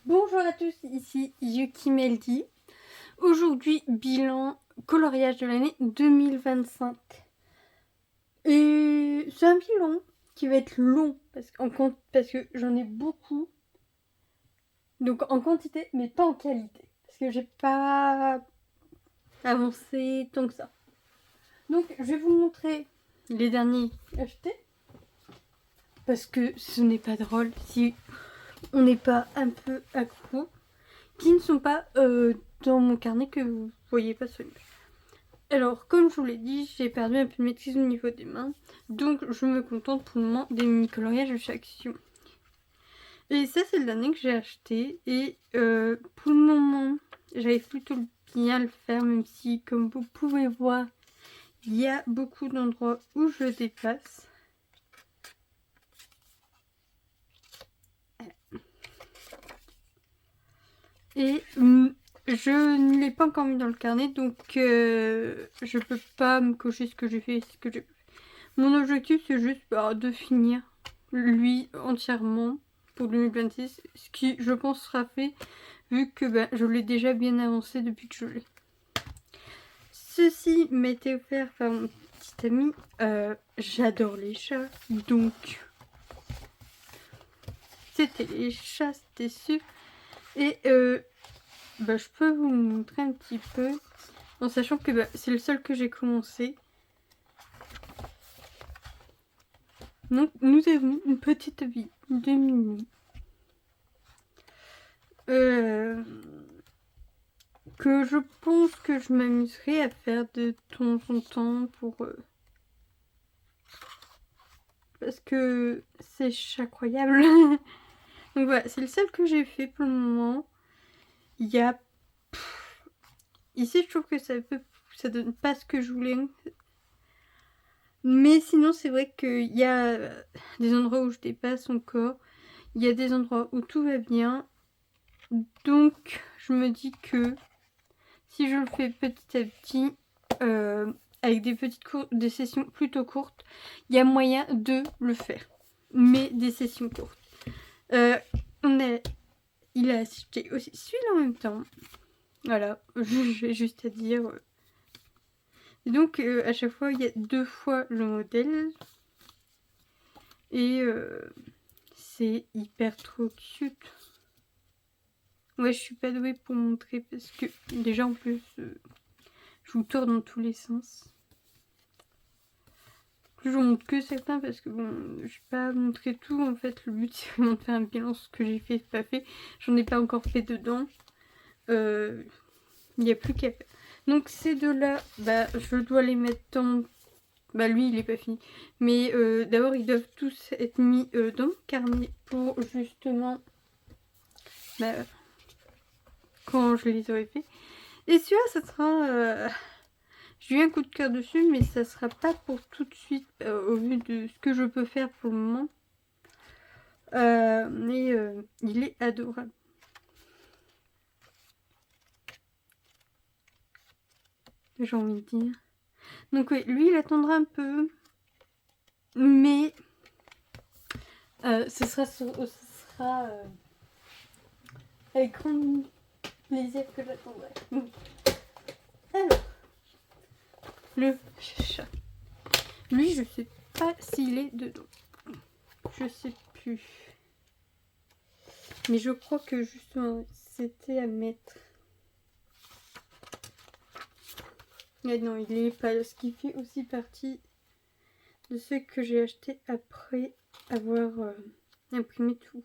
Bonjour à tous, ici Yuki Meldi. Aujourd'hui, bilan coloriage de l'année 2025. Et c'est un bilan qui va être long parce que j'en ai beaucoup. Donc en quantité, mais pas en qualité. Parce que j'ai pas avancé tant que ça. Donc je vais vous montrer les derniers achetés. Parce que ce n'est pas drôle si on n'est pas un peu accro. Qui ne sont pas dans mon carnet que vous voyez pas celui-là. Alors, comme je vous l'ai dit, j'ai perdu un peu de maîtrise au niveau des mains. Donc, je me contente pour le moment des mini-coloriages de chaque action. Et ça, c'est le dernier que j'ai acheté. Et pour le moment, j'arrive plutôt bien à le faire, même si, comme vous pouvez voir, il y a beaucoup d'endroits où je dépasse. Et je ne l'ai pas encore mis dans le carnet, donc je peux pas me cocher ce que j'ai fait et ce que j'ai pas fait. Mon objectif, c'est juste de finir lui entièrement pour 2026, ce qui, je pense, sera fait, vu que je l'ai déjà bien avancé depuis que je l'ai. Ceci m'a été offert par mon petit ami. J'adore les chats, donc c'était les chats, c'était sûr. Et je peux vous montrer un petit peu, en sachant que c'est le seul que j'ai commencé. Donc nous avons une petite vie de Mini. Que je pense que je m'amuserai à faire de temps en temps pour... parce que c'est incroyable. Donc voilà, c'est le seul que j'ai fait pour le moment. Il y a... Ici, je trouve que ça donne pas ce que je voulais. Mais sinon, c'est vrai qu'il y a des endroits où je dépasse encore. Il y a des endroits où tout va bien. Donc, je me dis que si je le fais petit à petit, avec des sessions plutôt courtes, il y a moyen de le faire. Mais des sessions courtes. Il a acheté aussi celui-là en même temps. Voilà, j'ai juste à dire. Et donc, à chaque fois, il y a 2 fois le modèle. Et c'est hyper trop cute. Ouais, je suis pas douée pour montrer parce que déjà en plus, je vous tourne dans tous les sens. Je vous montre que certains parce que bon, je vais pas montrer tout. En fait, le but c'est vraiment de faire un bilan ce que j'ai fait, pas fait. J'en ai pas encore fait dedans. Il n'y a plus qu'à faire. Donc ces deux-là, je dois les mettre dans... lui, il est pas fini. Mais d'abord, ils doivent tous être mis dans mon carnet pour justement... quand je les aurai fait. Et celui-là, ça sera... J'ai eu un coup de cœur dessus, mais ça sera pas pour tout de suite, au vu de ce que je peux faire pour le moment. Mais il est adorable. J'ai envie de dire. Donc oui, lui, il attendra un peu. Mais ce sera avec grand plaisir que j'attendrai. Alors, le chat. Lui, je sais pas s'il est dedans. Je sais plus. Mais je crois que justement, c'était à mettre. Mais non, il est pas. Ce qui fait aussi partie de ceux que j'ai acheté après avoir imprimé tout.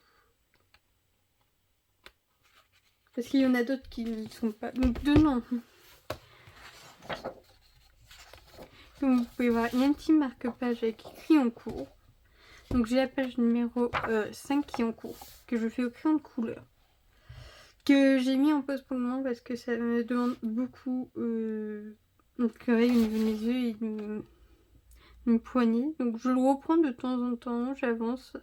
Parce qu'il y en a d'autres qui ne sont pas. Donc, dedans. Comme vous pouvez voir, il y a un petit marque-page avec écrit en cours. Donc j'ai la page numéro 5 qui est en cours, que je fais au crayon de couleur. Que j'ai mis en pause pour le moment parce que ça me demande beaucoup de travail au niveau de mes yeux et de mes poignets. Donc je le reprends de temps en temps, j'avance.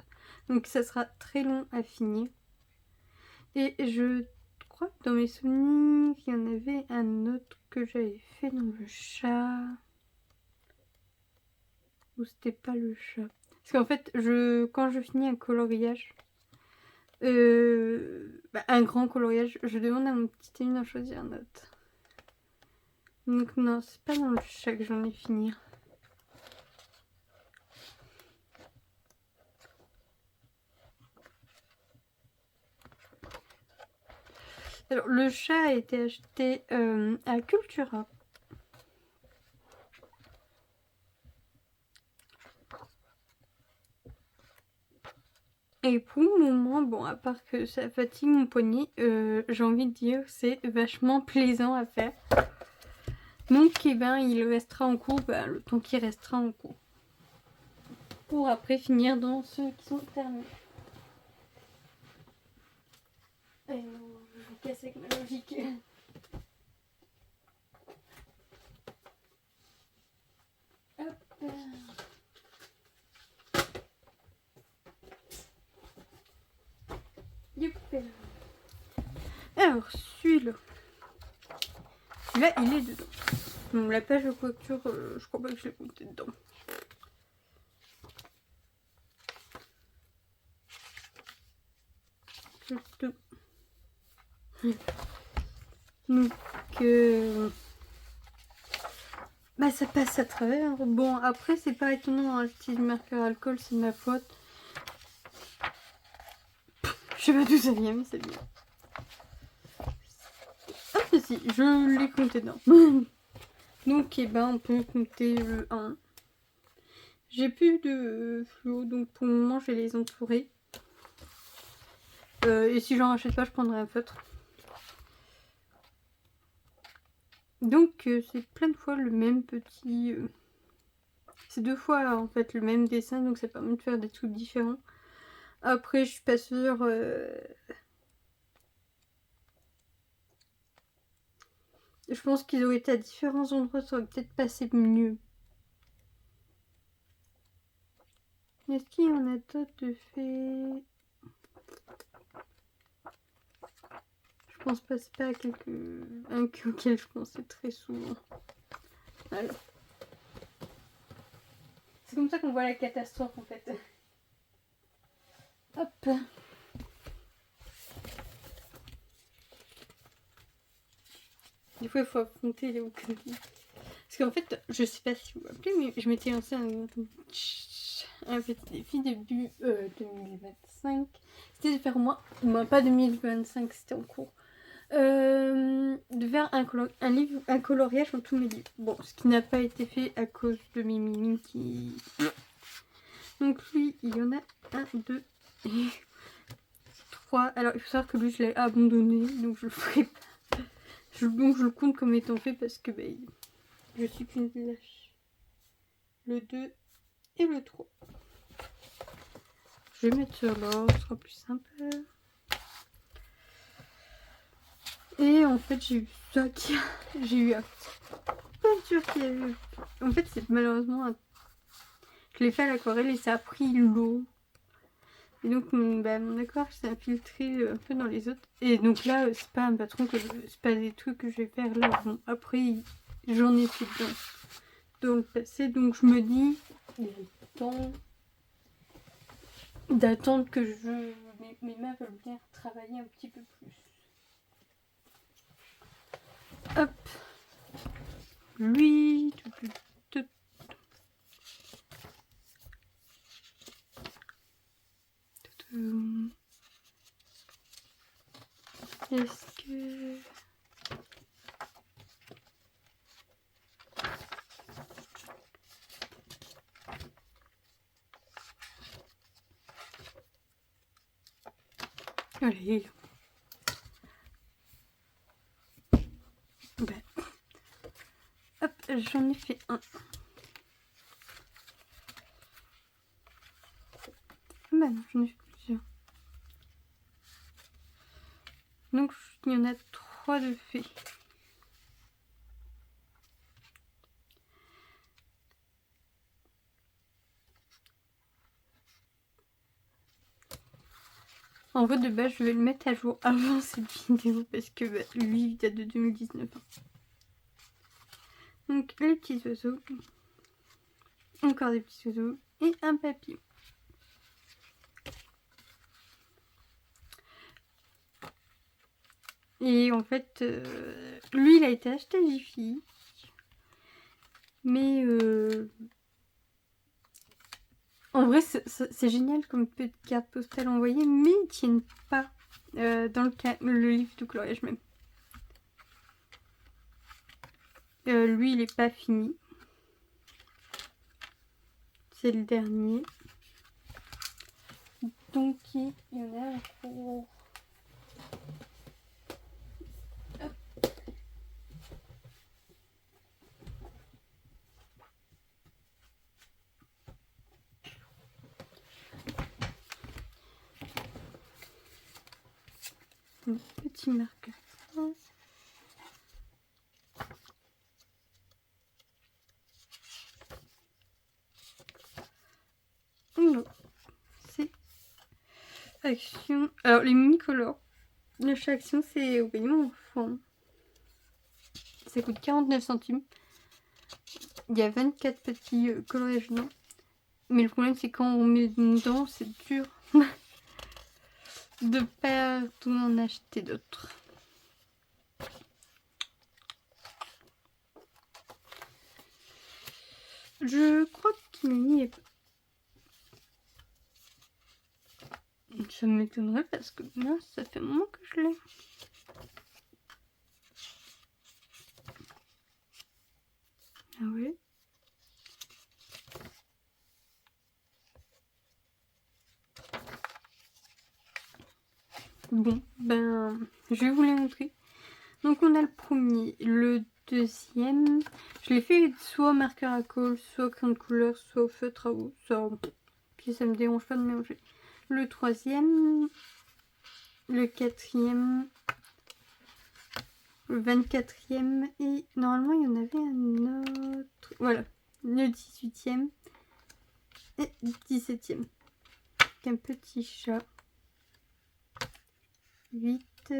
Donc ça sera très long à finir. Et je crois que dans mes souvenirs, il y en avait un autre que j'avais fait dans le chat. Ou c'était pas le chat. Parce qu'en fait, quand je finis un coloriage, un grand coloriage. Je demande à mon petit ami d'en choisir un autre. Donc non, c'est pas dans le chat que j'en ai fini. Alors le chat a été acheté à Cultura. Et pour le moment, bon, à part que ça fatigue mon poignet, j'ai envie de dire c'est vachement plaisant à faire. Donc, eh ben, il restera en cours le temps qu'il restera en cours. Pour après finir dans ceux qui sont terminés. Et je vous casse avec ma logique. Hop. Youp. Alors, celui-là. Celui-là, il est dedans. Bon, la page de couverture, je crois pas que je l'ai compté dedans. Donc, ça passe à travers. Bon, après, c'est pas étonnant, hein, j'utilise du marqueur alcool, c'est de ma faute. Je sais pas d'où ça vient, mais c'est bien. Ah, si, je l'ai compté dedans. Donc, eh ben, on peut compter le 1. J'ai plus de fluo, donc pour le moment, je vais les entourer. Et si j'en rachète pas, je prendrai un feutre. Donc, c'est plein de fois le même petit... C'est 2 fois, en fait, le même dessin, donc ça permet de faire des trucs différents. Après, je suis pas sûre... Je pense qu'ils auraient été à différents endroits, ça aurait peut-être passé mieux. Est-ce qu'il y en a d'autres de fait? Je pense pas, c'est pas un auquel je pensais très souvent. Alors. C'est comme ça qu'on voit la catastrophe en fait. Hop. Des fois il faut affronter les conneries. Parce qu'en fait, je sais pas si vous vous rappelez, mais je m'étais lancé un petit défi début 2025. C'était de faire moi, pas 2025, c'était en cours. De faire un coloriage dans tous mes livres. Bon, ce qui n'a pas été fait à cause de mes mimimes qui... Donc lui, il y en a 1, 2 et 3. Alors, il faut savoir que lui, je l'ai abandonné, donc je le ferai pas. Donc je le compte comme étant fait parce que je suis qu'une lâche. Le 2 et le 3. Je vais mettre sur l'or, ce sera plus simple. Et en fait, j'ai eu ça qui... J'ai eu un peinture qui a eu... En fait, c'est malheureusement... Je l'ai fait à l'aquarelle et ça a pris l'eau. Et donc, mon aquarelle s'est infiltré un peu dans les autres. Et donc là, c'est pas un patron que c'est pas des trucs que je vais faire là. Bon, après, j'en ai fait dans le passé. Donc, je me dis, il est temps d'attendre que mes mains veulent bien travailler un petit peu plus. Hop. Lui. Est-ce que... Allez. Hop, j'en ai fait un. Non, j'en ai fait plusieurs. Donc, il y en a 3 de faits. En vrai, de base, je vais le mettre à jour avant cette vidéo parce que lui, il date de 2019. Donc, les petits oiseaux. Encore des petits oiseaux. Et un papillon. Et en fait, lui, il a été acheté à Jiffy. Mais en vrai, c'est génial comme petite carte postale envoyée, mais ils tiennent pas dans le livre de coloriage même. Lui, il est pas fini. C'est le dernier. Donc, il y en a un pour... Un petit marqueur. Non, c'est action. Alors, les mini-colores. Chaque action, c'est au rayon enfant. Ça coûte 49 centimes. Il y a 24 petits coloriages dedans. Mais le problème, c'est quand on met dedans, c'est dur de pas tout en acheter d'autres. Je crois qu'il n'y est pas. Ça m'étonnerait parce que mince, ça fait un moment que je l'ai. Ah ouais. Bon, ben, je vais vous les montrer. Donc on a le premier, le deuxième. Je l'ai fait soit au marqueur à colle, soit au crayon de couleur, soit au feutre à eau. Ça, puis ça me dérange pas de mélanger. Le troisième, le quatrième, le 24e et normalement il y en avait un autre. Voilà, le 18e et 17e. Avec un petit chat. 8.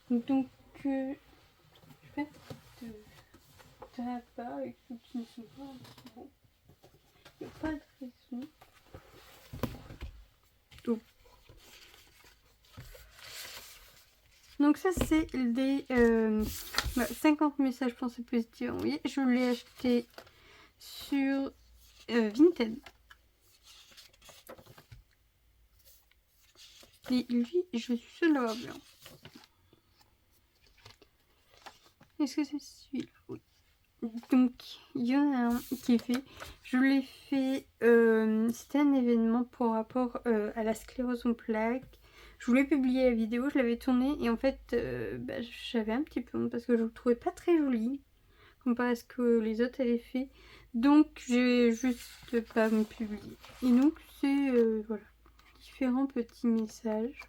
Donc, je vais de tabac avec ceux qui ne sont pas bon. Il n'y a pas de raison. Donc ça c'est des 50 messages pensés positifs envoyés. Je l'ai acheté sur Vinted. Et lui, je suis sûre de l'avoir bien. Est-ce que c'est celui-là? Oui. Donc, il y en a un qui est fait. Je l'ai fait, c'était un événement pour rapport à la sclérose en plaques. Je voulais publier la vidéo, je l'avais tournée et en fait, j'avais un petit peu honte parce que je le trouvais pas très joli comparé à ce que les autres avaient fait. Donc, j'ai juste pas me publier. Et donc, c'est, voilà, différents petits messages.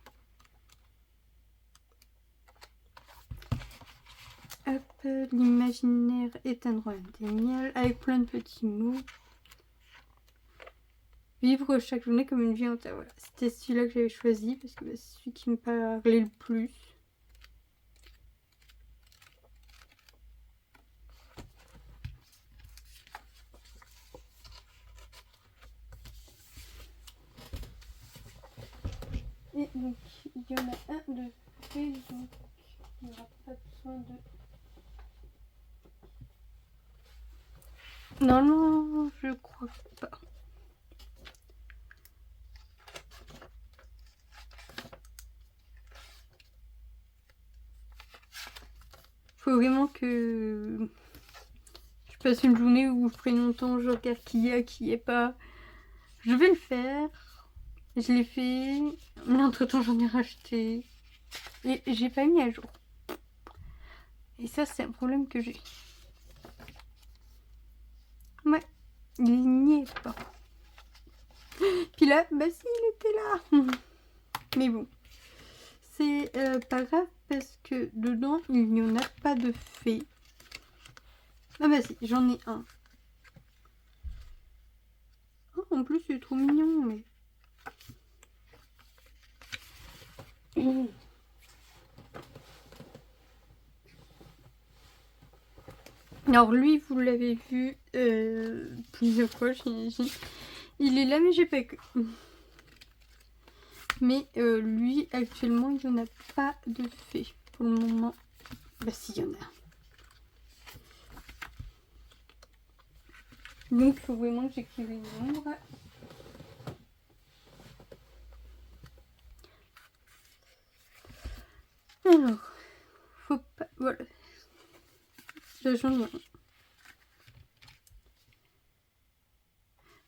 Hop, l'imaginaire est un droit indéniable avec plein de petits mots. Vivre chaque journée comme une vie entière. Voilà, c'était celui-là que j'avais choisi parce que c'est celui qui me parlait le plus. Et donc, il y en a un de fait, donc il n'y aura pas besoin de... Normalement, je crois pas. Faut vraiment que je passe une journée où je prenne mon temps, je regarde qui y est pas. Je vais le faire. Je l'ai fait. Mais entre temps, j'en ai racheté. Et j'ai pas mis à jour. Et ça, c'est un problème que j'ai. Ouais, il n'y est pas. Puis là, bah si, il était là. Mais bon, c'est pas grave parce que dedans, il n'y en a pas de fées. Ah bah si, j'en ai un. Oh, en plus, il est trop mignon, mais... Alors lui, vous l'avez vu plusieurs fois, j'imagine. Il est là, mais j'ai pas que. Mais lui, actuellement, il n'y en a pas de fait pour le moment. Bah si, il y en a. Donc, il faut vraiment que j'écrive une ombre. Alors, faut pas... Voilà. Là, j'en ai un.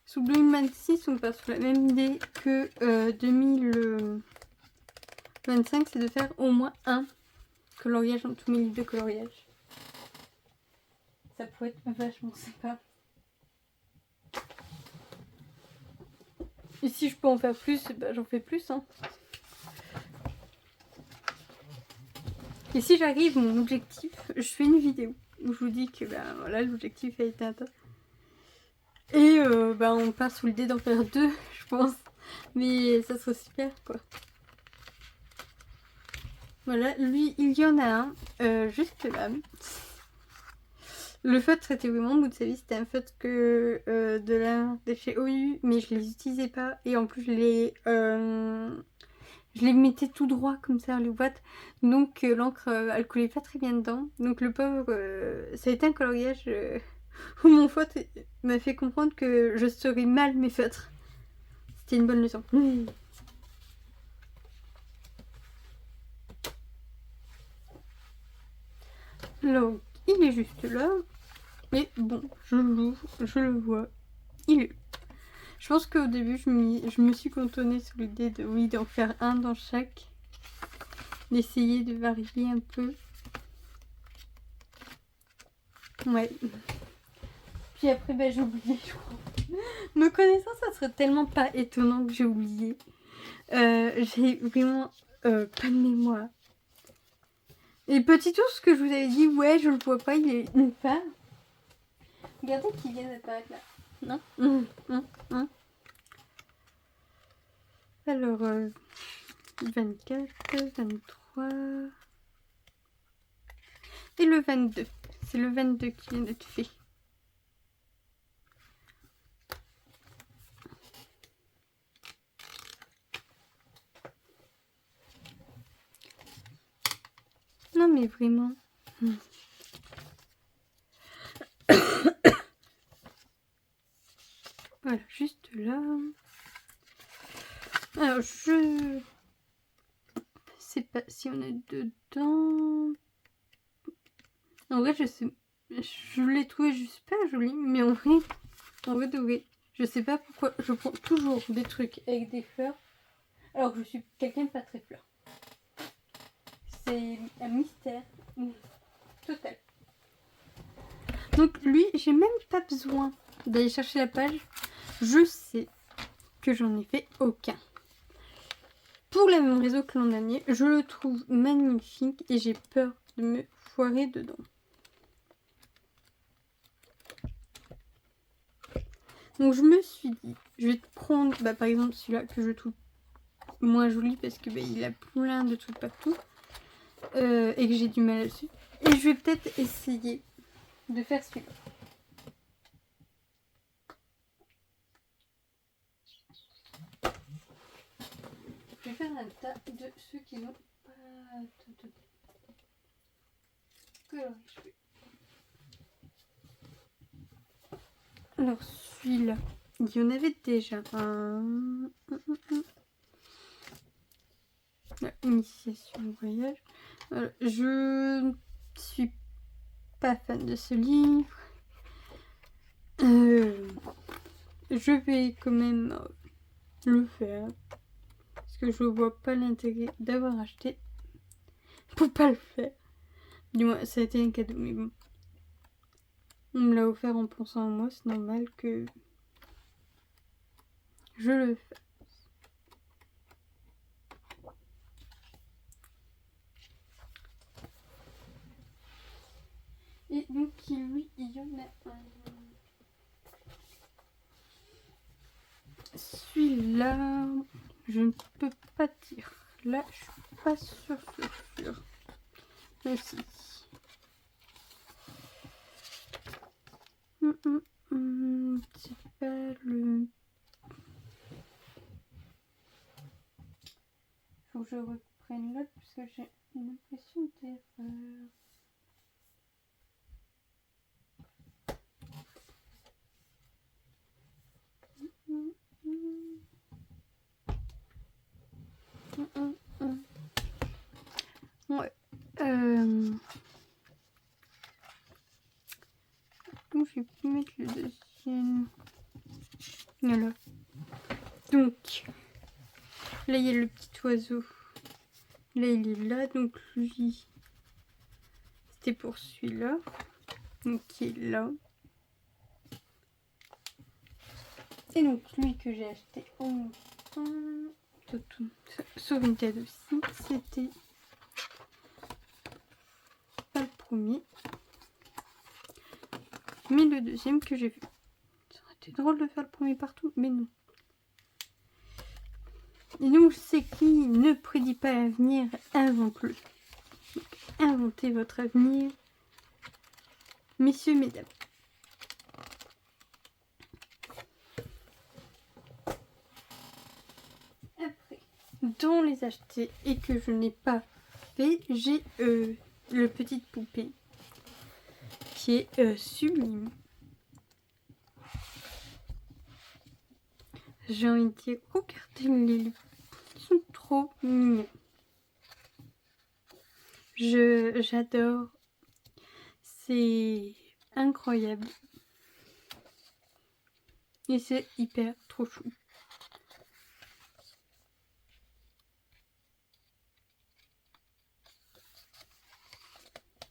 Sous 2026, on part sur la même idée que 2025, c'est de faire au moins un coloriage dans tous mes livres de coloriage. Ça pourrait être vachement sympa. Et si je peux en faire plus, bah, j'en fais plus. Hein. Et si j'arrive à mon objectif, je fais une vidéo où je vous dis que bah, voilà, l'objectif a été atteint. Et bah, on part sous l'idée d'en faire 2, je pense. Mais ça serait super, quoi. Voilà, lui, il y en a un, juste là. Le feutre, c'était vraiment au bout de sa vie. C'était un feutre que de chez OU, mais je les utilisais pas. Et en plus, je les mettais tout droit comme ça, les boîtes. Donc l'encre, elle coulait pas très bien dedans. Donc le pauvre, ça a été un coloriage où mon feutre m'a fait comprendre que je serais mal mes feutres. C'était une bonne leçon. Donc, il est juste là. Mais bon, je l'ouvre, je le vois. Il est. Je pense qu'au début, je me suis cantonnée sur l'idée de, oui, d'en faire un dans chaque. D'essayer de varier un peu. Ouais. Puis après, bah, j'ai oublié, je crois. Me connaissant, ça serait tellement pas étonnant que j'ai oublié. J'ai vraiment pas de mémoire. Et petit ours que je vous avais dit, ouais, je le vois pas, il est une part. Regardez qu'il vient d'apparaître là. Non. Alors, 24, 23... Et le 22. C'est le 22 qui vient d'être fait. Non mais vraiment. Voilà, juste là. Alors, je sais pas si on est dedans. En vrai, je sais. Je l'ai trouvé juste pas joli, mais en vrai de vrai, je sais pas pourquoi je prends toujours des trucs avec des fleurs, alors que je suis quelqu'un de pas très fleur. C'est un mystère total. Donc lui, j'ai même pas besoin d'aller chercher la page. Je sais que j'en ai fait aucun. Pour la même raison que l'an dernier, je le trouve magnifique et j'ai peur de me foirer dedans. Donc je me suis dit, je vais prendre par exemple celui-là que je trouve moins joli parce que il a plein de trucs partout et que j'ai du mal dessus. Et je vais peut-être essayer de faire celui-là. Je vais faire un tas de ceux qui n'ont pas de coloriage. Alors celui-là, il y en avait déjà un. Initiation au voyage. Je ne suis pas fan de ce livre. Je vais quand même le faire. Parce que je vois pas l'intérêt d'avoir acheté pour pas le faire. Du moins, ça a été un cadeau, mais bon. On me l'a offert en pensant à moi, c'est normal que je le fasse. Et donc, lui, il y en a un. Celui-là, je ne peux pas dire. Là, je suis pas sûre. Mais si. C'est pas le... faut que je reprenne l'autre parce que j'ai une impression d'erreur. Ouais. Donc je vais plus mettre le deuxième. Voilà. Donc là il y a le petit oiseau. Là il est là, donc lui c'était pour celui-là. Donc qui est là. Et donc lui que j'ai acheté en même temps, sur Vinted aussi, c'était pas le premier, mais le deuxième que j'ai vu. Ça aurait été drôle de faire le premier partout, mais non. Et donc c'est qui ne prédit pas l'avenir, invente-le. Inventez votre avenir, messieurs, mesdames. Après, dans les achetés et que je n'ai pas fait, j'ai le petite poupée qui est sublime. J'ai envie de dire, regardez-les, ils sont trop mignons. J'adore, c'est incroyable et c'est hyper trop chou.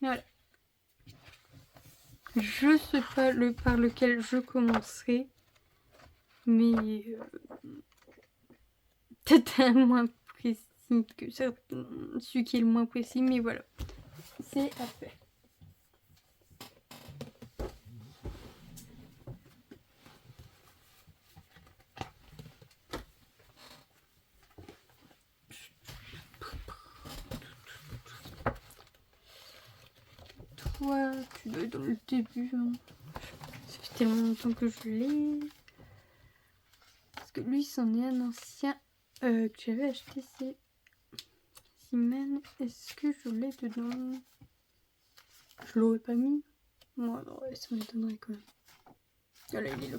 Voilà. Je sais pas le par lequel je commencerai, mais peut-être un moins précis que celui qui est le moins précis, mais voilà, c'est à faire. Toi, tu dois être dans le début, hein. Ça fait tellement longtemps que je l'ai. Parce que lui, c'en est un ancien que j'avais acheté, c'est Simen. Est-ce que je l'ai dedans? Je l'aurais pas mis. Moi, non, ouais, ça m'étonnerait quand même. Ah là, il est là.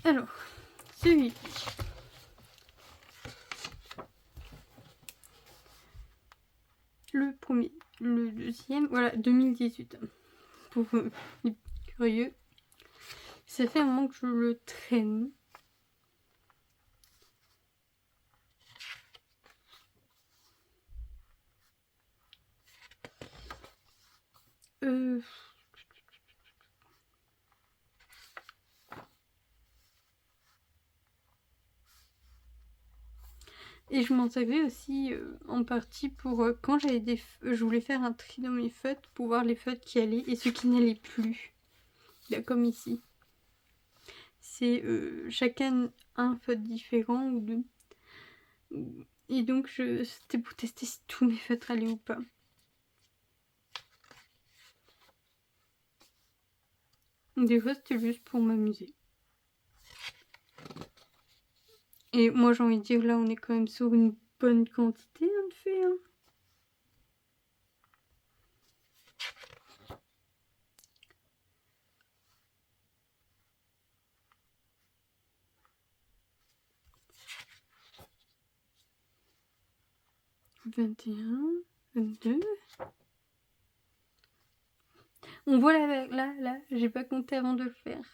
Alors, celui-ci. Le premier, le deuxième, voilà, 2018. Pour les curieux. Ça fait un moment que je le traîne. Et je m'en servais aussi en partie pour quand j'avais je voulais faire un tri dans mes feutres pour voir les feutres qui allaient et ceux qui n'allaient plus. Là, comme ici. C'est chacun un feutre différent ou deux. Et donc c'était pour tester si tous mes feutres allaient ou pas. Des fois c'était juste pour m'amuser. Et moi j'ai envie de dire là on est quand même sur une bonne quantité de fait. Hein. « 21, 22... » On voit là, j'ai pas compté avant de le faire.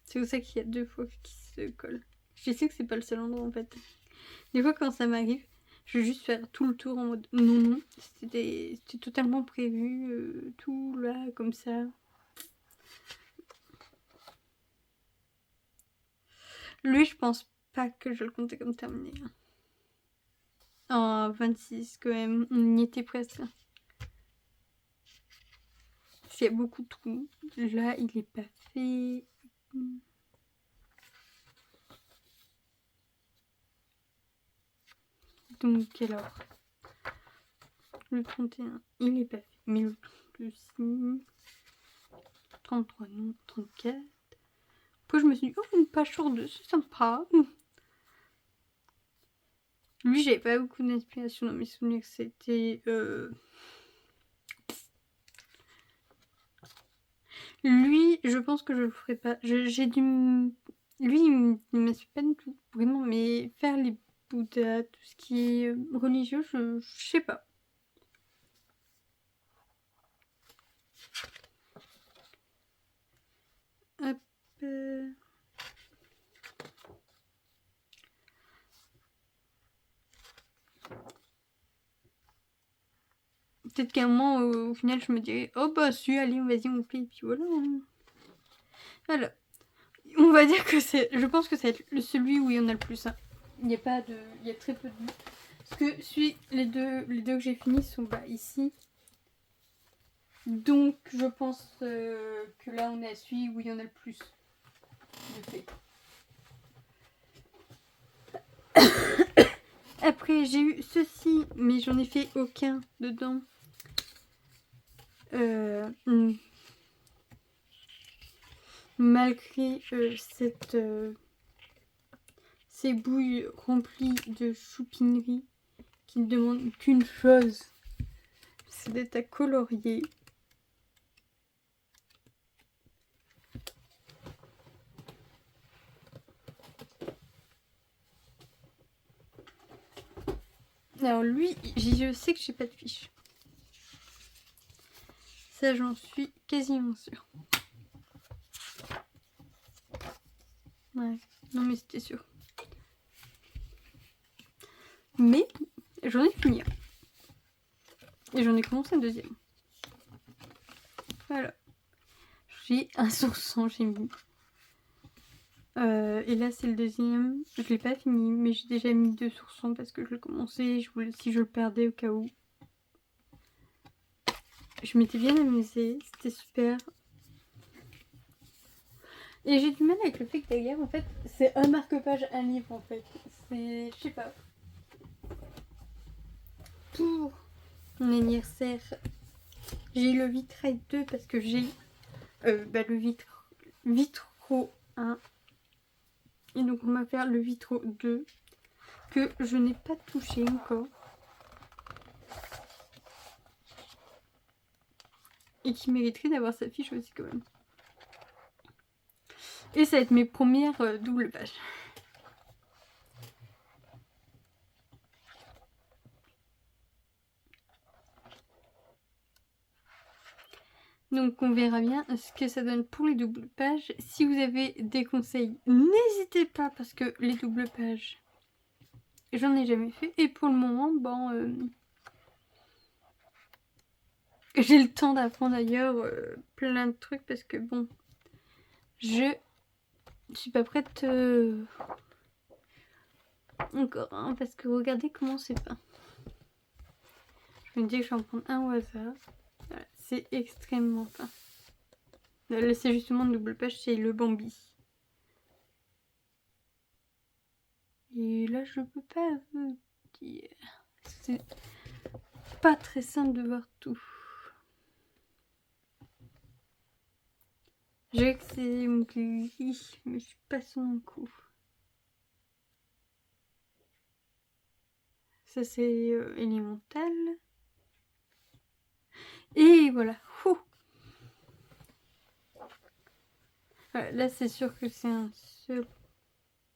C'est pour ça qu'il y a deux fois qui se collent. Je sais que c'est pas le seul endroit en fait. Des fois quand ça m'arrive, je vais juste faire tout le tour en mode non, c'était totalement prévu, tout là comme ça. Lui, je pense pas que je le comptais comme terminé. Oh, 26 quand même, on y était presque. Il y a beaucoup de trous. Là, il est pas fait. Donc alors, le 31, il est pas fait. Mais le 33, non, 34. Puis je me suis dit, oh, une page sur deux, c'est sympa. Lui, j'avais pas beaucoup d'inspiration dans mes souvenirs. C'était... Lui, je pense que je le ferai pas. J'ai dû... Lui, il m'inspire pas du tout, vraiment. Mais faire les Bouddhas, tout ce qui est religieux, je sais pas. Hop. Peut-être qu'à un moment, au final, je me dirais, oh bah si, allez, vas-y, on fait, et puis voilà. Voilà. On va dire que c'est... Je pense que c'est celui où il y en a le plus. Hein. Il y a pas de... Il y a très peu de... Parce que les deux que j'ai finis sont ici. Donc je pense que là on est à celui où il y en a le plus de fait. Après j'ai eu ceci, mais j'en ai fait aucun dedans. Malgré ces bouilles remplies de choupineries qui ne demandent qu'une chose, c'est d'être à colorier. Alors lui, je sais que j'ai pas de fiche. Ça, j'en suis quasiment sûre. Ouais, non mais c'était sûr. Mais j'en ai fini un. Et j'en ai commencé un deuxième. Voilà. J'ai un sur 100, j'ai mis. Et là, c'est le deuxième. Je l'ai pas fini, mais j'ai déjà mis 2 sur 100 parce que je l'ai commencé. Je voulais, si je le perdais au cas où. Je m'étais bien amusée. C'était super. Et j'ai du mal avec le fait que derrière, en fait, c'est un marque-page, un livre, en fait. C'est... Je sais pas. Pour mon anniversaire, j'ai eu le vitrail 2 parce que j'ai le vitro 1. Et donc on va faire le vitro 2 que je n'ai pas touché encore. Et qui mériterait d'avoir sa fiche aussi quand même. Et ça va être mes premières doubles pages. Donc on verra bien ce que ça donne pour les doubles pages. Si vous avez des conseils, n'hésitez pas parce que les doubles pages, j'en ai jamais fait. Et pour le moment, j'ai le temps d'apprendre d'ailleurs plein de trucs parce que bon, je suis pas prête encore. Hein, parce que regardez comment c'est peint. Je me dis que je vais en prendre un au hasard. Voilà, c'est extrêmement fin. Là, c'est justement une double page, c'est le Bambi. Et là, je peux pas vous dire. C'est pas très simple de voir tout. J'ai que c'est gris, mais je suis pas son coup. Ça, c'est élémental. Et voilà. Ouh. Voilà, là, c'est sûr que c'est un seul.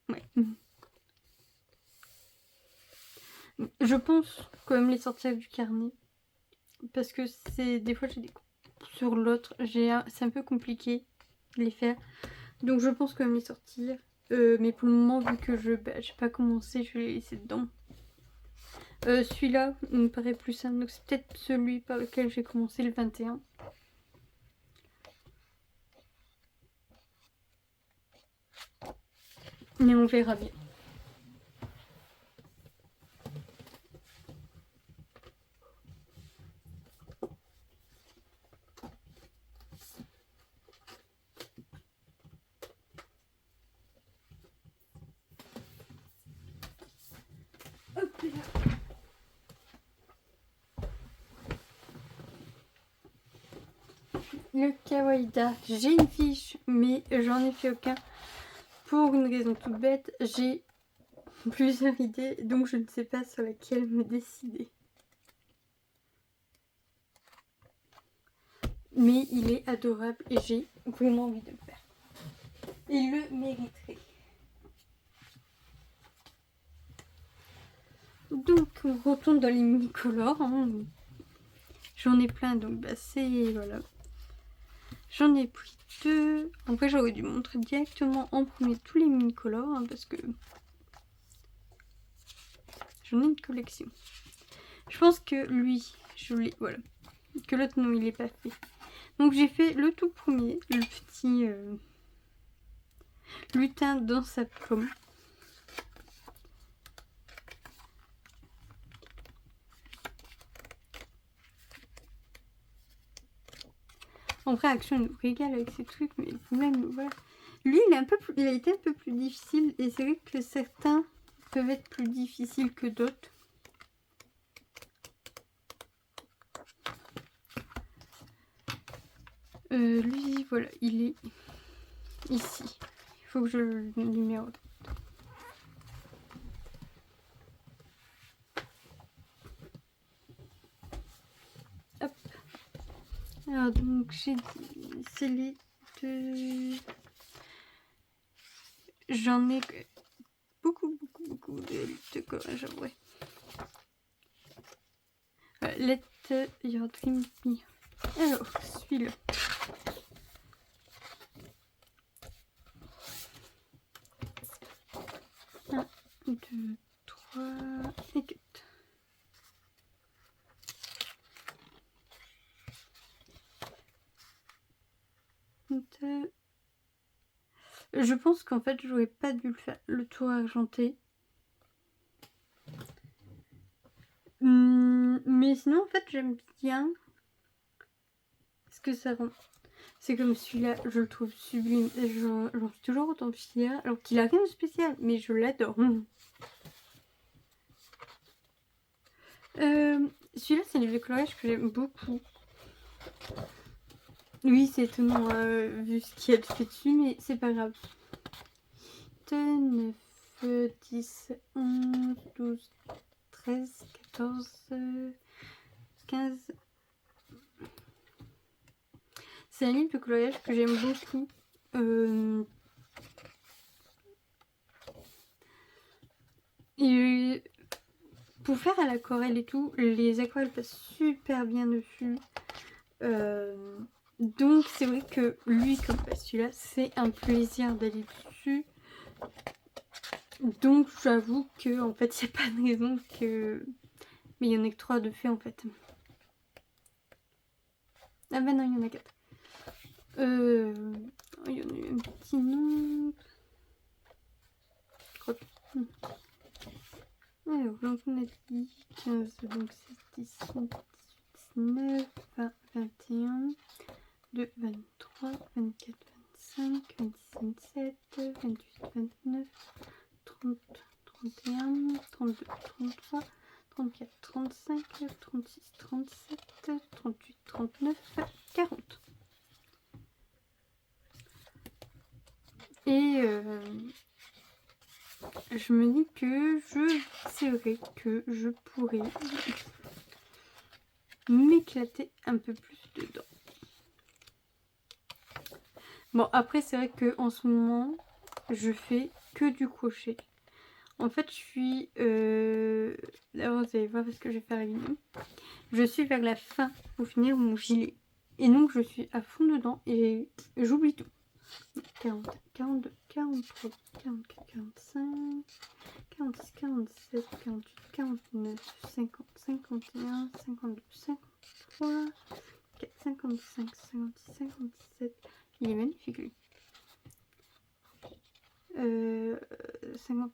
Ouais. Je pense quand même les sortir du carnet. Parce que c'est des fois, j'ai des sur l'autre. C'est un peu compliqué de les faire. Donc, je pense quand même les sortir. Mais pour le moment, vu que j'ai pas commencé, je vais les laisser dedans. Celui-là me paraît plus simple. Donc, c'est peut-être celui par lequel j'ai commencé le 21. Mais on verra bien. Hop là. Le Kawaii-Da, j'ai une fiche, mais j'en ai fait aucun. Pour une raison toute bête, j'ai plusieurs idées, donc je ne sais pas sur laquelle me décider. Mais il est adorable et j'ai vraiment envie de le faire. Il le mériterait. Donc on retourne dans les mini-colores. Hein. J'en ai plein, donc bah c'est... voilà. J'en ai pris 2. Après j'aurais dû montrer directement en premier tous les mini-colores, hein, parce que j'en ai une collection. Je pense que lui, je l'ai... voilà. Que l'autre, non, il n'est pas fait. Donc j'ai fait le tout premier, le petit lutin dans sa pomme. En vrai, Action nous régale avec ces trucs, mais même, voilà. Lui, il a été un peu plus difficile, et c'est vrai que certains peuvent être plus difficiles que d'autres. Lui, voilà, il est ici. Il faut que je le numérote. Hop. Alors, donc, j'ai dit, c'est les deux... J'en ai beaucoup de collages, en vrai. Let your dream be. Alors, celui-là. 1, 2, 3 et 4. Je pense qu'en fait, j'aurais pas dû le faire le tour argenté. Mais sinon, en fait, j'aime bien ce que ça rend. C'est comme celui-là, je le trouve sublime. J'en suis toujours autant fière. Alors qu'il a rien de spécial, mais je l'adore. Celui-là, c'est le coloriage que j'aime beaucoup. Oui, c'est étonnant vu ce qu'il y a de fait dessus, mais c'est pas grave. 9, 10, 11, 12, 13, 14, 15. C'est un livre de coloriage que j'aime beaucoup. Et pour faire à l'aquarelle et tout, les aquarelles passent super bien dessus. Donc c'est vrai que lui, comme celui-là, c'est un plaisir d'aller dessus. Donc j'avoue que en fait, il n'y a pas de raison que... Mais il y en a que 3 de fait en fait. Ah bah non, il y en a 4. Il y en a eu un petit nombre. Alors, donc on a dit 15, donc c'est 17, 19, 20, 21, 2, 23, 24, 25, 26, 27, 28, 29, 30, 31, 32, 33, 34, 35, 36, 37, 38, 39, 40. Et je me dis que c'est vrai que je pourrais m'éclater un peu plus dedans. Bon, après, c'est vrai que en ce moment, je fais que du crochet. En fait, je suis... D'abord, vous allez voir parce que je vais faire la vidéo. Je suis vers la fin pour finir mon gilet. Et donc, je suis à fond dedans et j'oublie tout. 40, 42, 43, 44, 45, 46, 47, 48, 49, 50, 51, 52, 53, 55, 56, 57. Il est magnifique lui. 50,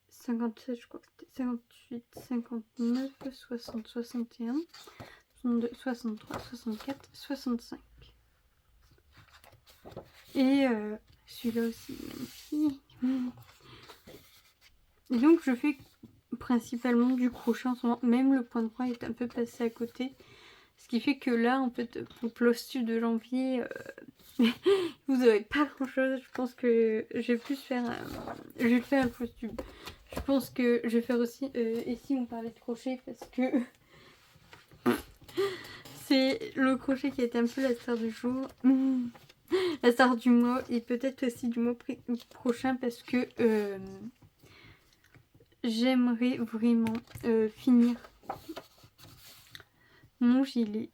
57, je crois que c'était 58, 59, 60, 61, 62, 63, 64, 65. Et celui-là aussi magnifique. Et donc je fais principalement du crochet en ce moment. Même le point de croix est un peu passé à côté. Ce qui fait que là, en fait, pour le postu de janvier, Vous n'aurez pas grand chose. Je pense que je vais plus faire. Je vais faire le costume. Je pense que je vais faire aussi. Ici, on parlait de crochet parce que c'est le crochet qui a été un peu la star du jour. La star du mois et peut-être aussi du mois prochain parce que j'aimerais vraiment finir mon gilet.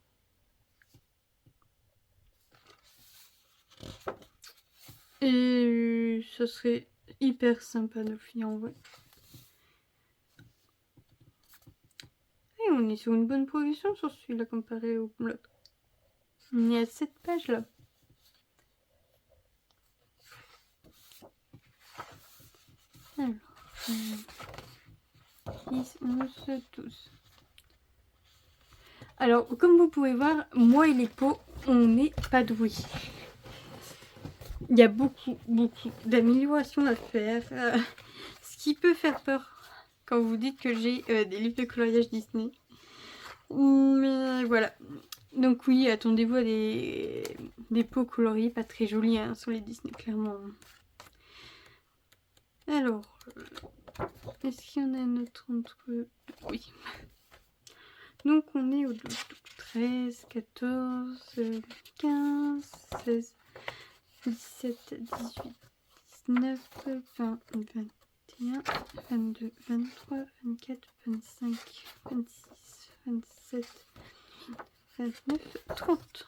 Et ce serait hyper sympa de le finir en vrai. Et on est sur une bonne progression sur celui-là comparé au l'autre. On est à 7 pages là. Alors, 10, 11, 12. Alors, comme vous pouvez voir, moi et les peaux, on n'est pas doués. Il y a beaucoup d'améliorations à faire. Ce qui peut faire peur quand vous dites que j'ai des livres de coloriage Disney. Mais voilà. Donc oui, attendez-vous à des peaux coloriées, pas très jolies hein, sur les Disney, clairement. Alors, est-ce qu'il y en a un autre entre... Oui. Donc on est au 12, 13, 14, 15, 16, 17, 18, 19, 20, 21, 22, 23, 24, 25, 26, 27, 29, 30.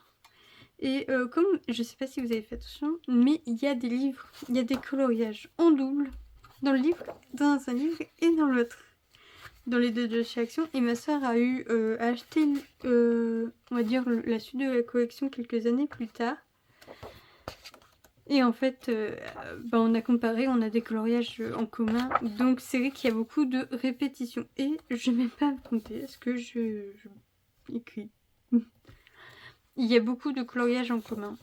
Et comme, je sais pas si vous avez fait attention, mais il y a des livres, il y a des coloriages en double dans le livre, dans un livre et dans l'autre. Dans les deux de chez Action. Et ma soeur a eu acheté, on va dire, la suite de la collection quelques années plus tard. Et en fait, on a comparé, on a des coloriages en commun. Donc c'est vrai qu'il y a beaucoup de répétitions. Et je ne vais pas me compter. Est-ce que je écris? Il y a beaucoup de coloriages en commun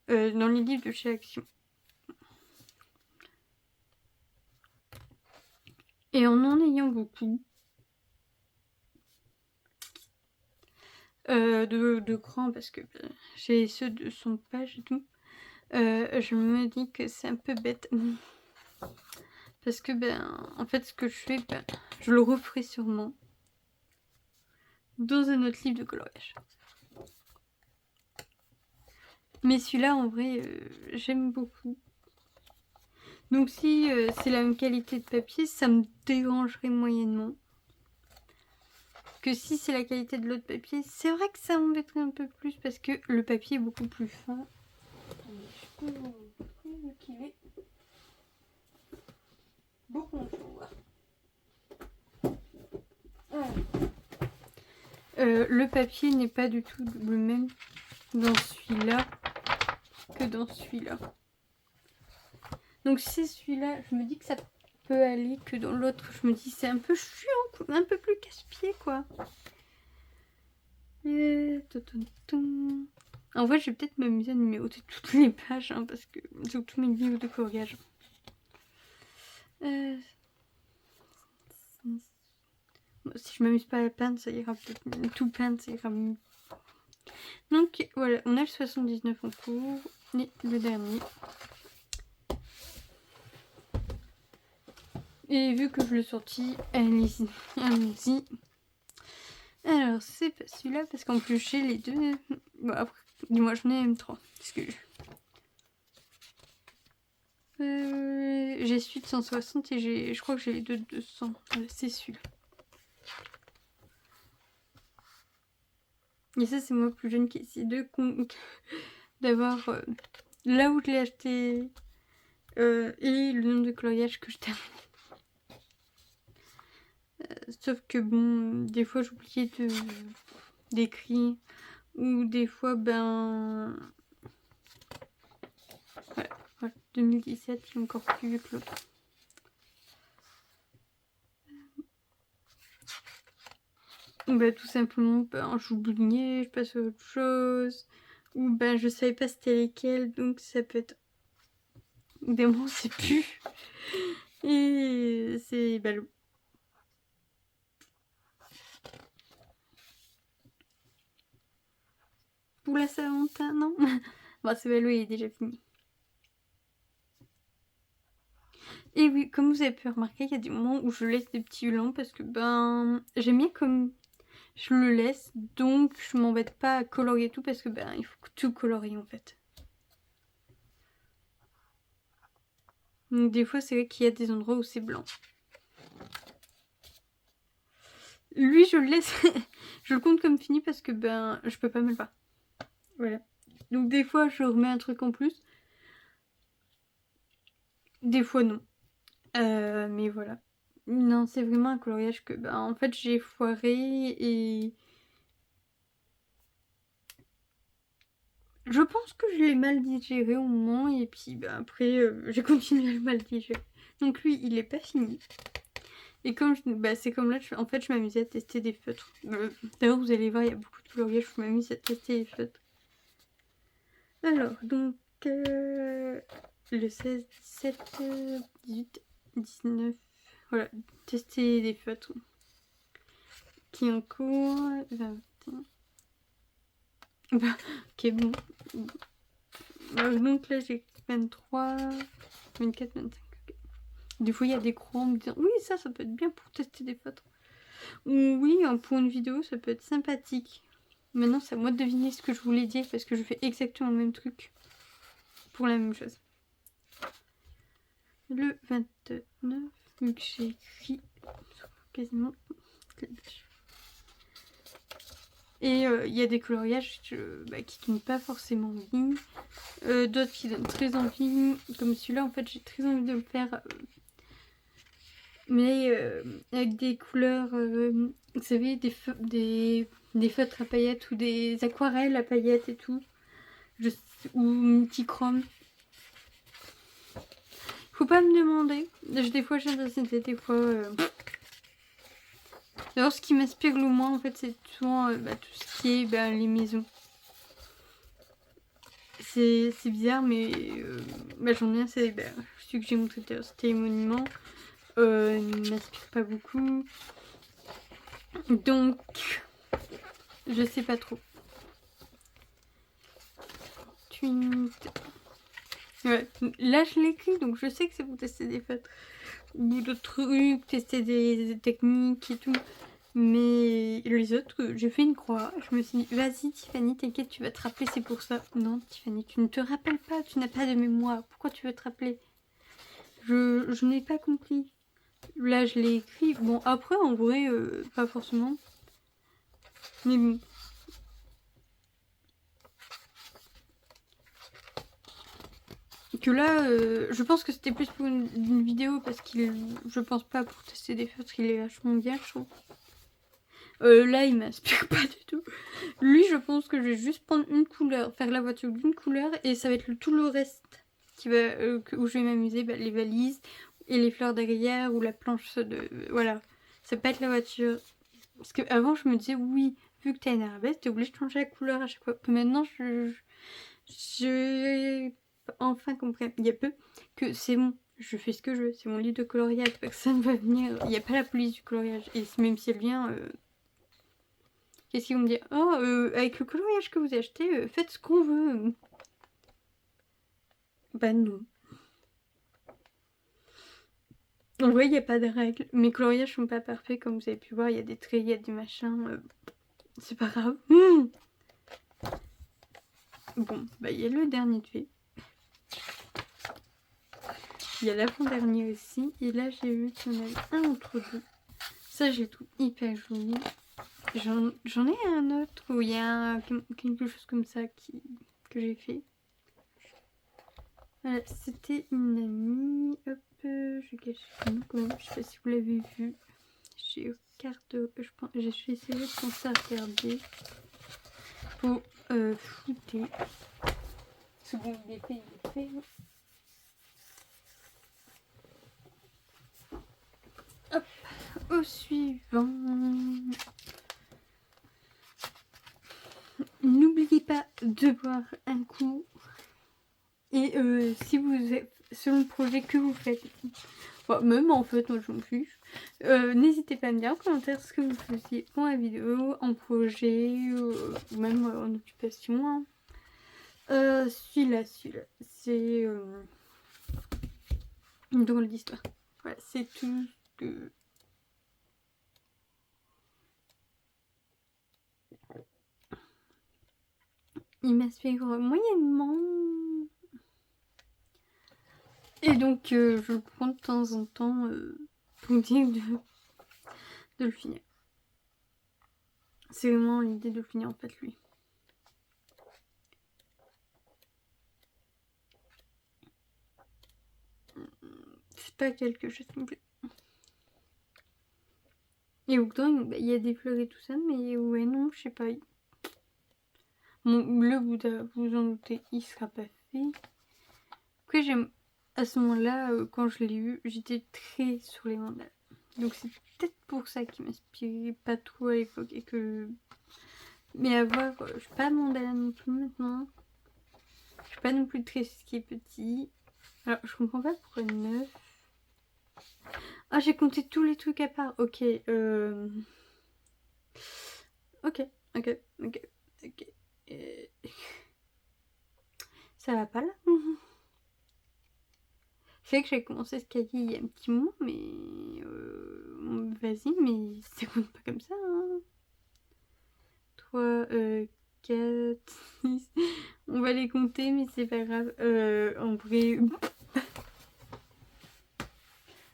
dans les livres de chez Action. Et en ayant beaucoup de crans, parce que j'ai ceux de 100 pages et tout, je me dis que c'est un peu bête. Parce que, en fait, ce que je fais, je le referai sûrement dans un autre livre de coloriage. Mais celui-là, en vrai, j'aime beaucoup. Donc si c'est la même qualité de papier, ça me dérangerait moyennement. Que si c'est la qualité de l'autre papier, c'est vrai que ça m'embêterait un peu plus parce que le papier est beaucoup plus fin. Je peux vous montrer qu'il est beaucoup moins le papier n'est pas du tout le même dans celui-là que dans celui-là. Donc c'est celui-là, je me dis que ça peut aller, que dans l'autre, je me dis c'est un peu chiant, un peu plus casse-pied quoi. En vrai, je vais peut-être m'amuser à numéroter toutes les pages hein, parce que c'est tous mes livres de coloriage. Si je m'amuse pas à la peindre, ça ira peut-être. Tout peindre, ça ira mieux. Donc voilà, on a le 79 en cours et le dernier. Et vu que je l'ai sorti, allez-y, allez-y. Alors, c'est pas celui-là parce qu'en plus j'ai les deux. Bon, après, dis-moi, j'en ai même 3. Parce que j'ai celui de 160 et je crois que j'ai les deux de 200. Voilà, c'est celui-là. Et ça, c'est moi plus jeune qui essaie d'avoir là où je l'ai acheté et le nombre de coloriages que je termine. Sauf que bon, des fois j'oubliais d'écrire ou des fois voilà, 2017 il est encore plus vieux que l'autre. Tout simplement j'oubliais, je passais à autre chose ou je savais pas c'était lesquels, donc ça peut être des moments c'est plus et c'est ballot. Pour la Saint-Valentin, non. Bon, ce vélo il est déjà fini. Et oui, comme vous avez pu remarquer, il y a des moments où je laisse des petits blancs parce que ben j'aime bien comme je le laisse, donc je m'embête pas à colorier tout parce que ben il faut tout colorier en fait. Donc des fois c'est vrai qu'il y a des endroits où c'est blanc. Lui je le laisse, je le compte comme fini parce que ben je peux pas me le faire. Voilà. Donc des fois je remets un truc en plus. Des fois non. Mais voilà. Non, c'est vraiment un coloriage que ben en fait j'ai foiré et je pense que je l'ai mal digéré au moment et puis ben après j'ai continué à le mal digérer. Donc lui il est pas fini. Et comme bah, c'est comme là, en fait je m'amusais à tester des feutres. D'ailleurs vous allez voir il y a beaucoup de coloriage, je m'amuse à tester les feutres. Alors donc le 16, 17, 18, 19, voilà, tester des feutres qui en cours, 21. Bah, ok bon. Donc là j'ai 23, 24, 25. Okay. Des fois il y a des croix en me disant oui ça peut être bien pour tester des feutres. Ou oui pour une vidéo ça peut être sympathique. Maintenant c'est à moi de deviner ce que je voulais dire parce que je fais exactement le même truc pour la même chose. Le 29, vu que j'ai écrit quasiment et il y a des coloriages qui donnent pas forcément envie, d'autres qui donnent très envie, comme celui-là en fait j'ai très envie de le faire, mais avec des couleurs, vous savez, des feutres à paillettes ou des aquarelles à paillettes et tout, ou multichrome. Faut pas me demander, des fois j'ai des fois... Alors ce qui m'inspire le moins en fait c'est souvent tout ce qui est les maisons. C'est bizarre mais j'en ai un, c'est celui que j'ai montré tout à l'heure, c'était les monuments. Il ne m'inspire pas beaucoup. Donc je sais pas trop. Ouais. Là je l'écris donc je sais que c'est pour tester des feutres ou d'autres trucs, tester des techniques et tout. Mais les autres, j'ai fait une croix. Je me suis dit, vas-y Tiffany, t'inquiète, tu vas te rappeler, c'est pour ça. Non Tiffany, tu ne te rappelles pas, tu n'as pas de mémoire. Pourquoi tu veux te rappeler? Je n'ai pas compris. Là, je l'ai écrit. Bon, après, en vrai, pas forcément. Mais bon. Que là, je pense que c'était plus pour une vidéo parce je pense pas pour tester des feutres, il est vachement bien, je trouve. Là, il m'inspire pas du tout. Lui, je pense que je vais juste prendre une couleur, faire la voiture d'une couleur et ça va être tout le reste qui va, où je vais m'amuser, les valises et les fleurs derrière ou la planche de... voilà, ça peut être la voiture. Parce qu'avant, je me disais, oui, vu que t'as une arabesque, t'es obligée de changer la couleur à chaque fois. Maintenant, je enfin compris, il y a peu, que c'est bon. Je fais ce que je veux, c'est mon livre de coloriage, personne ne va venir, il n'y a pas la police du coloriage. Et même si elle vient... qu'est-ce qu'ils vont me dire? Oh, avec le coloriage que vous achetez, faites ce qu'on veut. Bah non. En vrai, il n'y a pas de règles. Mes coloriages sont pas parfaits, comme vous avez pu voir. Il y a des traits, il y a des machins. C'est pas grave. Bon, bah il y a le dernier de fait. Il y a l'avant-dernier aussi. Et là, j'ai vu qu'il y en avait un entre deux. Ça, je les trouve hyper joli. J'en ai un autre où il y a quelque chose comme ça que j'ai fait. Voilà, c'était une amie. Hop, je cache le nom quand même. Je sais pas si vous l'avez vu. J'ai essayé de penser à regarder pour flouter. C'est bon, il est fait. Hop, au suivant. N'oubliez pas de boire un coup. Et si vous êtes selon le projet que vous faites, même en fait, moi je m'en fiche. N'hésitez pas à me dire en commentaire ce que vous faisiez pour la vidéo, en projet, ou même en occupation. Hein. Celui-là. C'est une drôle d'histoire. Voilà, c'est tout que... Il m'inspire moyennement. Et donc, je le prends de temps en temps pour dire de le finir. C'est vraiment l'idée de le finir, en fait, lui. C'est pas quelque chose qui me plaît. Et Ogdon, bah, il y a des fleurs et tout ça, mais ouais, non, je sais pas. Bon, le Bouddha, vous en doutez, il sera pas fait. Après, j'aime... À ce moment-là, quand je l'ai eu, j'étais très sur les mandalas. Donc c'est peut-être pour ça qu'il m'inspirait pas trop à l'époque et que... Mais à voir, je suis pas mandala non plus maintenant. Je suis pas non plus très ce qui est petit. Alors, je comprends pas pourquoi 9. Ah, j'ai compté tous les trucs à part. Ok, Ok. Ça va pas là. C'est vrai que j'ai commencé ce cahier il y a un petit moment, mais... Vas-y, mais ça compte pas comme ça. Hein. 3, 4, 6... On va les compter, mais c'est pas grave. En vrai...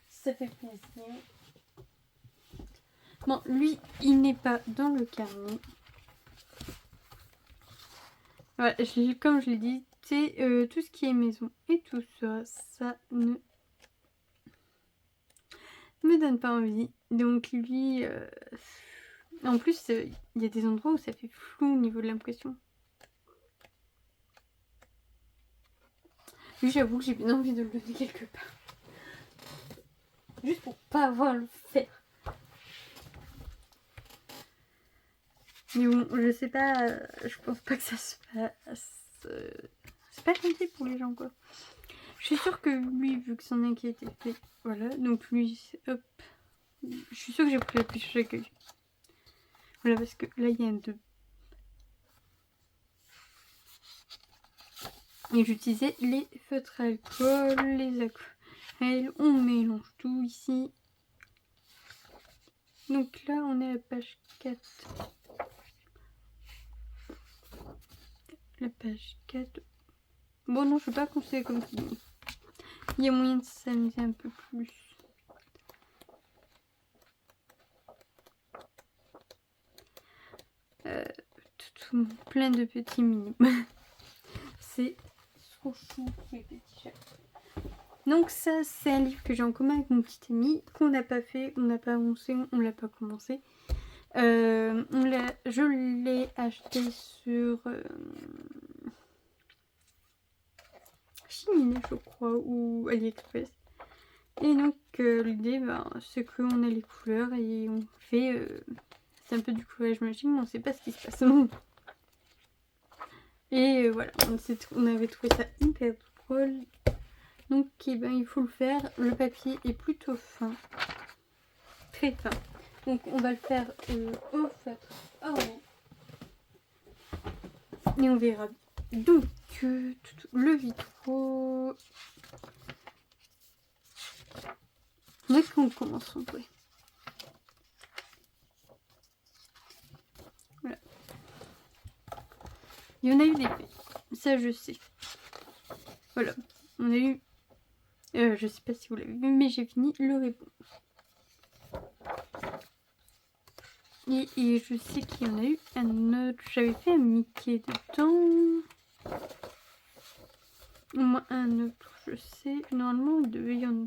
Ça fait plaisir. Bon, lui, il n'est pas dans le carnet. Voilà, comme je l'ai dit, c'est tout ce qui est maison et tout ça, ça ne me donne pas envie. Donc lui, en plus, il y a des endroits où ça fait flou au niveau de l'impression. Lui, j'avoue que j'ai bien envie de le donner quelque part. Juste pour pas avoir à le faire. Mais bon, je sais pas, je pense pas que ça se passe. C'est pas gentil pour les gens, quoi. Je suis sûre que lui, vu que son inquiet était fait, voilà, donc lui, hop. Je suis sûre que j'ai pris la plus d'accueil. Voilà, parce que là, il y a un 2. Et j'utilisais les feutres à alcool, les aquarelles. On mélange tout ici. Donc là, on est à la page 4. La page 4. Bon, non, je ne vais pas conseiller comme ça. Il y a moyen de s'amuser un peu plus. Plein de petits minis. C'est trop chou, les petits chats. Donc ça, c'est un livre que j'ai en commun avec mon petit ami, qu'on n'a pas fait, on n'a pas avancé, on l'a pas commencé. Je l'ai acheté sur Chimine, je crois, ou AliExpress. Et donc l'idée, c'est qu'on a les couleurs et on fait... c'est un peu du coloriage magique, mais on sait pas ce qui se passe. Et voilà, on avait trouvé ça hyper drôle. Donc il faut le faire. Le papier est plutôt fin. Très fin. Donc on va le faire au feutre. Oh oui. Et on verra. Donc le vitraux. Où est-ce qu'on commence en vrai? Voilà. Il y en a eu des faits. Ça je sais. Voilà. On a eu... je sais pas si vous l'avez vu, mais j'ai fini le réponse. Et je sais qu'il y en a eu un autre. J'avais fait un Mickey dedans. Au moins un autre, je sais. Normalement, il devait y en...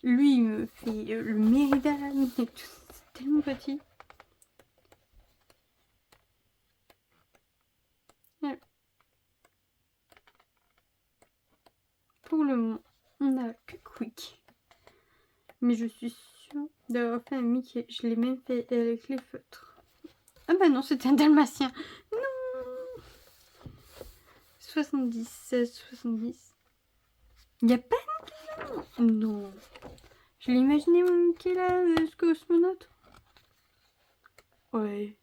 Lui, il me fait le Méridan et tout. C'est tellement petit. Voilà. Pour le moment, on a que Quick. Mais je suis sûre d'avoir fait un Mickey. Je l'ai même fait avec les feutres. Ah bah non, c'était un dalmatien. Non. 70, 70. Il n'y a pas de Mickey? Non. Je l'ai imaginé mon Mickey là, ce cosmonaute. Ouais.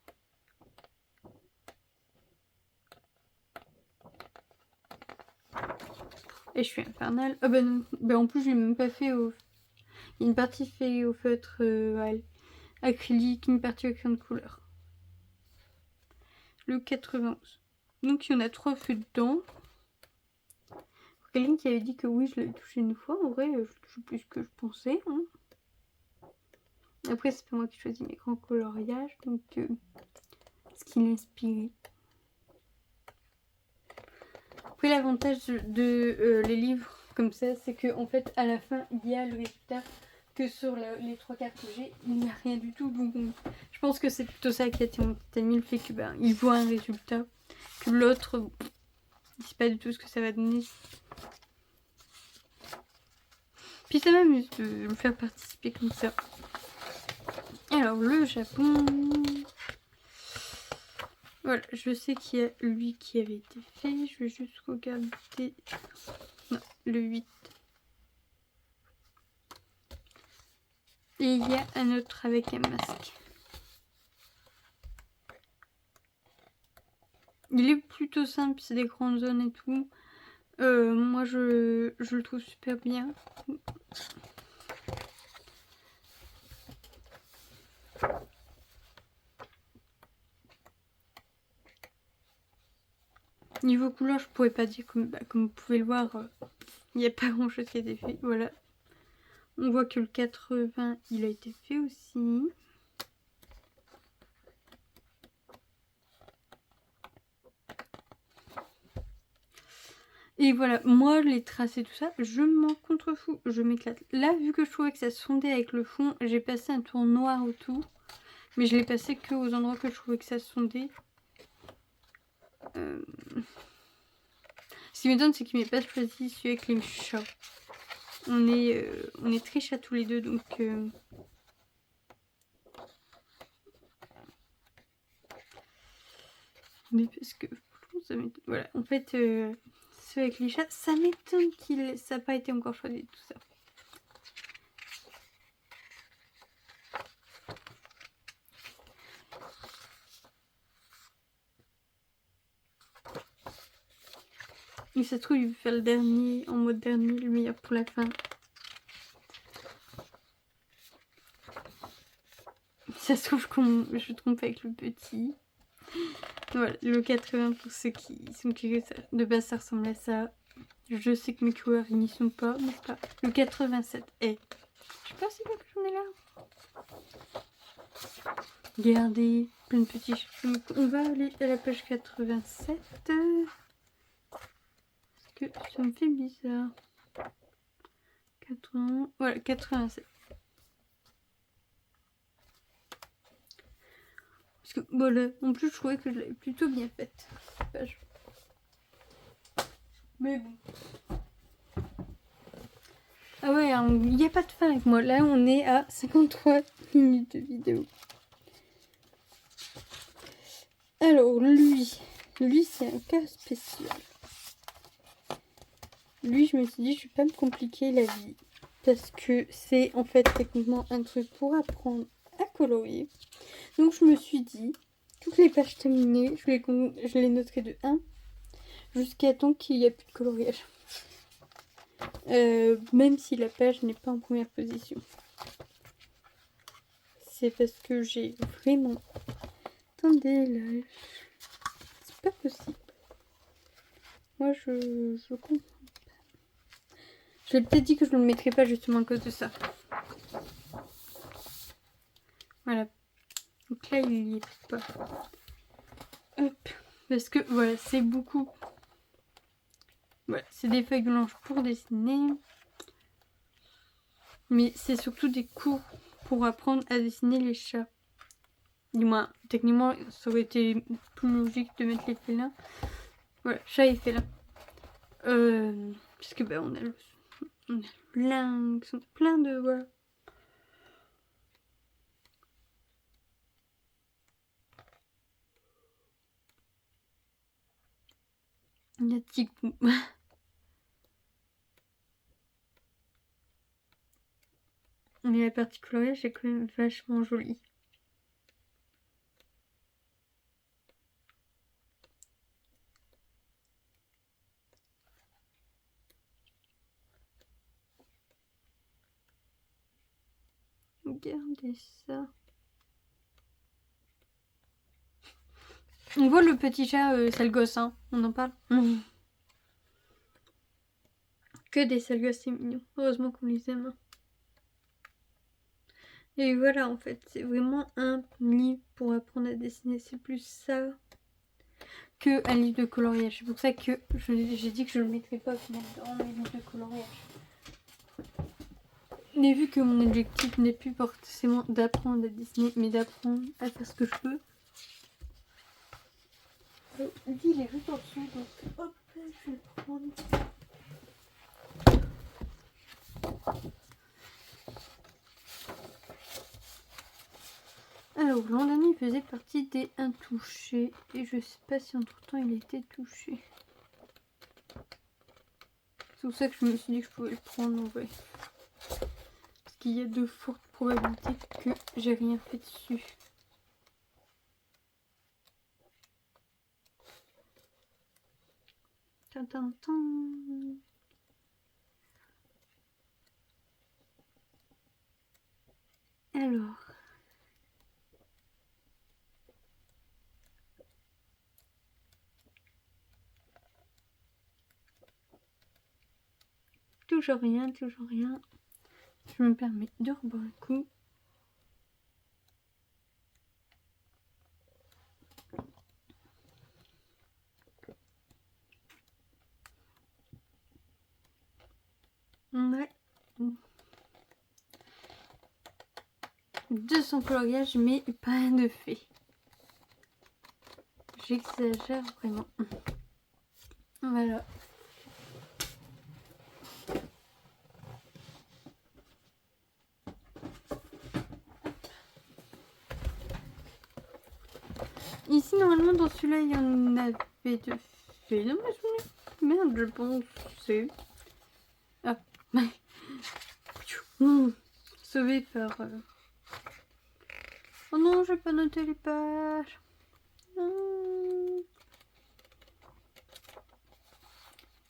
Et je suis infernale. Ah bah non. Bah en plus, je l'ai même pas fait au... Il y a une partie fait au feutre acrylique, une partie au crayon de couleur. Le 91. Donc il y en a 3 faits dedans. Quelqu'un qui avait dit que oui, je l'avais touché une fois. En vrai, je touche plus que je pensais. Hein. Après, c'est pas moi qui choisis mes grands coloriages. Donc, ce qui l'inspire. Après, l'avantage de les livres comme ça, c'est qu'en fait, à la fin, il y a le résultat. Que sur les 3 cartes que j'ai, il n'y a rien du tout. Donc, je pense que c'est plutôt ça qui a mis le fait que il voit un résultat. Que l'autre, il sait pas du tout ce que ça va donner. Puis ça m'amuse de me faire participer comme ça. Alors, le Japon. Voilà, je sais qu'il y a lui qui avait été fait. Je vais juste regarder. Non, le 8. Et il y a un autre avec un masque. Il est plutôt simple, c'est des grandes zones et tout. Moi, je le trouve super bien. Niveau couleur, je pourrais pas dire, comme vous pouvez le voir, il n'y a pas grand chose qui a été fait. Voilà. On voit que le 80, il a été fait aussi. Et voilà, moi les traces et tout ça, je m'en contrefous, je m'éclate. Là, vu que je trouvais que ça se fondait avec le fond, j'ai passé un tour noir autour. Mais je l'ai passé que aux endroits que je trouvais que ça se fondait. Ce qui m'étonne, c'est qu'il m'ait pas choisi celui avec les chats. On est très chats tous les deux, donc... Mais parce que... Ça m'étonne. Voilà, en fait, ceux avec les chats, ça m'étonne qu'il ça n'a pas été encore choisi, tout ça. Et ça se trouve, il veut faire le dernier, en mode dernier, le meilleur pour la fin. Ça se trouve que je trompe avec le petit. Voilà, le 80 pour ceux qui sont curieux, de base ça ressemble à ça. Je sais que mes couleurs ils n'y sont pas, mais pas. Le 87 est. Je sais pas si que j'en ai là. Regardez, plein de petits. Donc on va aller à la page 87. Parce que ça me fait bizarre. 80. Voilà, 87. Parce que voilà, en plus je trouvais que je l'avais plutôt bien faite. Page. Mais bon. Ah ouais, il n'y a pas de fin avec moi. Là, on est à 53 minutes de vidéo. Alors, lui c'est un cas spécial. Lui, je me suis dit, je vais pas me compliquer la vie. Parce que c'est en fait techniquement un truc pour apprendre à colorier. Donc, je me suis dit, toutes les pages terminées, je les noterai de 1 jusqu'à temps qu'il n'y a plus de coloriage. Même si la page n'est pas en première position. C'est parce que j'ai vraiment... Attendez, là... C'est pas possible. Moi, je comprends pas. Je l'ai peut-être dit que je ne le mettrais pas justement à cause de ça. Voilà. Donc là, il n'y est pas. Hop. Parce que, voilà, c'est beaucoup... Voilà, c'est des feuilles blanches pour dessiner. Mais c'est surtout des cours pour apprendre à dessiner les chats. Du moins, techniquement, ça aurait été plus logique de mettre les félins. Voilà, chat et félin. Parce que on a le lynx, plein de... Voilà. Il y a Tigou. Mais la partie coloriage est quand même vachement jolie. Regardez ça. On voit le petit chat, sale gosse, hein. On en parle. Que des sales gosses, c'est mignon. Heureusement qu'on les aime. Et voilà, en fait, c'est vraiment un livre pour apprendre à dessiner. C'est plus ça que un livre de coloriage. C'est pour ça que j'ai dit que je ne le mettrais pas dans mes livres de coloriage. Mais vu que mon objectif n'est plus forcément d'apprendre à dessiner, mais d'apprendre à faire ce que je peux. Lui, il est juste en dessous, donc hop, je vais le prendre. Alors, l'an dernier, il faisait partie des intouchés. Et je sais pas si entre temps il a été touché. C'est pour ça que je me suis dit que je pouvais le prendre en vrai. Parce qu'il y a de fortes probabilités que j'ai rien fait dessus. Alors. Toujours rien, toujours rien. Je me permets de reboire un coup. Ouais. 200 coloriages, mais pas de fait. J'exagère vraiment. Voilà. Ici, normalement, dans celui-là, il y en avait de fait. Non, mais merde, je pensais. Ah. Sauvé par... Oh non, j'ai pas noté les pages. Non.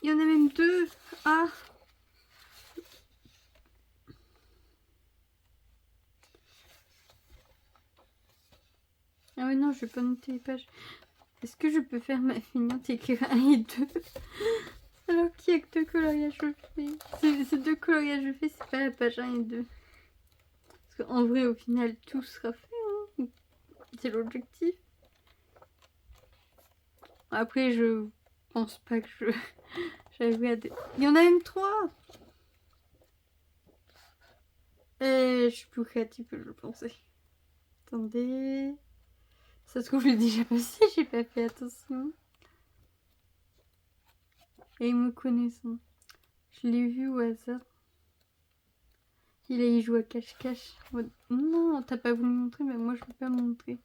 Il y en a même 2. Ah. Ah ouais, non, je vais pas noter les pages. Est-ce que je peux faire ma feignante et écrire 1 et 2 alors qu'il n'y a que 2 coloriages faits? Ces 2 coloriages faits, c'est pas la page 1 et 2. Parce qu'en vrai, au final, tout sera fait. Hein. C'est l'objectif. Après, je pense pas que j'avais à des... Il y en a même 3. Et je suis plus créative que je pensais. Attendez... Ça se trouve, je l'ai déjà passé, j'ai pas fait attention. Et me connaissant, je l'ai vu au hasard. Il a y joué à cache-cache. Non, t'as pas voulu me montrer, mais moi je veux pas montrer.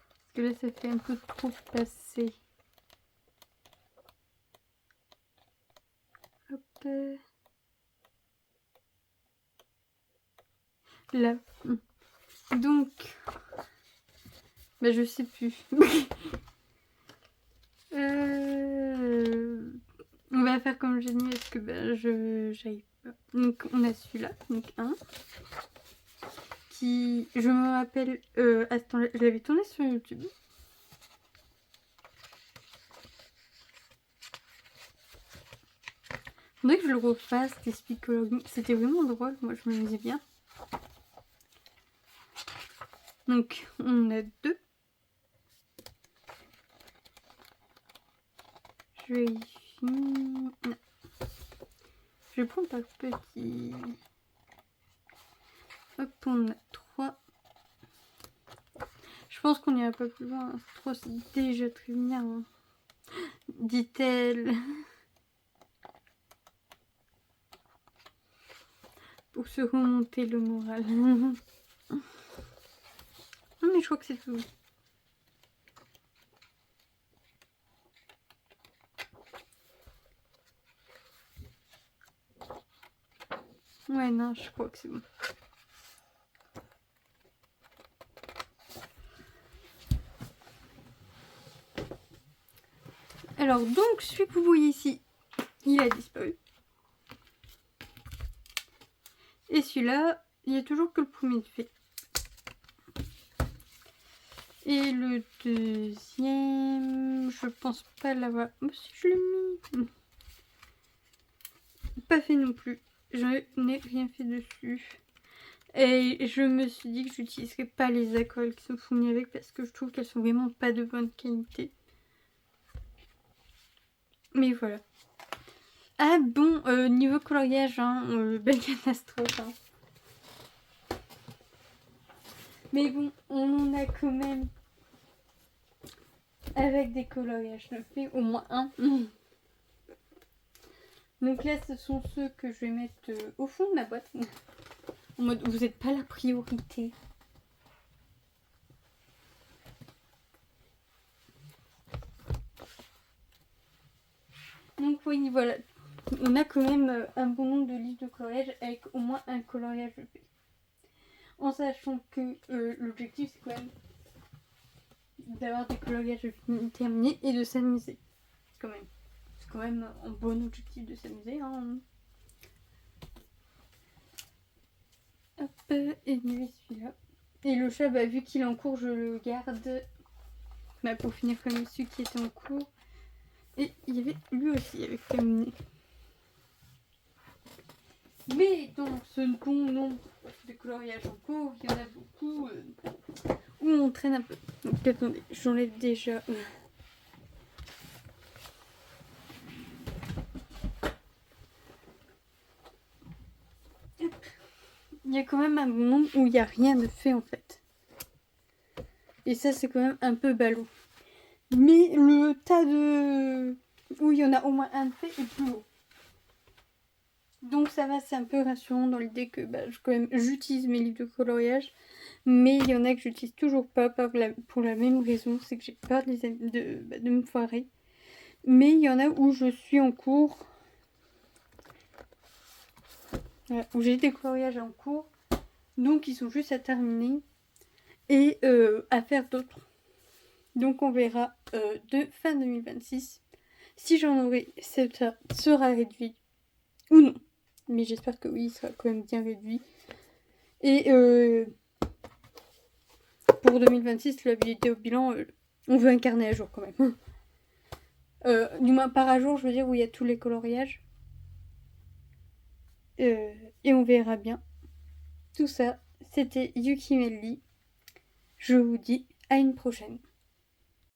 Parce que là, ça fait un peu trop passer. Hop. Là. Donc, bah je sais plus. On va faire comme j'ai dit parce que bah, j'arrive pas. Donc on a celui-là, donc un. Qui, je me rappelle, attends, je l'avais tourné sur YouTube. Faudrait que je le refasse, des Speakologue. C'était vraiment drôle, moi je m'amusais bien. Donc on a 2. Je vais Je vais prendre par petit. Hop, on a 3. Je pense qu'on ira pas plus loin. 3 c'est déjà très bien. Hein. Dit-elle. Pour se remonter le moral. Non mais je crois que c'est tout. Ouais, non, je crois que c'est bon. Alors, donc, celui que vous voyez ici, il a disparu. Et celui-là, Il y a toujours que le premier de fait. Et le deuxième, je pense pas l'avoir. Oh, si je l'ai mis. Pas fait non plus. Je n'ai rien fait dessus. Et je me suis dit que j'utiliserais pas les aquarelles qui sont fournies avec parce que je trouve qu'elles sont vraiment pas de bonne qualité. Mais voilà. Ah bon, niveau coloriage, hein, belle catastrophe. Hein. Mais bon, on en a quand même avec des coloriages de fait au moins un. Donc là, ce sont ceux que je vais mettre au fond de ma boîte. En mode, vous n'êtes pas la priorité. Donc oui, voilà. On a quand même un bon nombre de livres de coloriage avec au moins un coloriage de fait. En sachant que l'objectif, c'est quand même d'avoir des coloriages terminés et de s'amuser. C'est quand même un bon objectif de s'amuser. Hein. Hop, et celui-là. Et le chat, bah, vu qu'il est en cours, je le garde pour finir comme celui qui était en cours. Et il y avait lui aussi avec terminé. Mais dans ce bon nombre de coloriages en cours, il y en a beaucoup où on traîne un peu. Donc attendez, j'enlève déjà. Il y a quand même un bon nombre où il n'y a rien de fait en fait. Et ça, c'est quand même un peu ballot. Mais le tas de où il y en a au moins un de fait est plus haut. Donc ça va, c'est un peu rassurant dans l'idée que j'utilise mes livres de coloriage. Mais il y en a que j'utilise toujours pas pour la même raison, c'est que j'ai peur de me foirer. Mais il y en a où je suis en cours. Voilà, où j'ai des coloriages en cours. Donc ils sont juste à terminer. Et à faire d'autres. Donc on verra de fin 2026 si j'en aurai, ça sera réduit ou non. Mais j'espère que oui, il sera quand même bien réduit. Et pour 2026, la vidéo bilan, on veut un carnet à jour quand même. Du moins par à jour, je veux dire, où il y a tous les coloriages. Et on verra bien. Tout ça, c'était Yuki Melli. Je vous dis à une prochaine.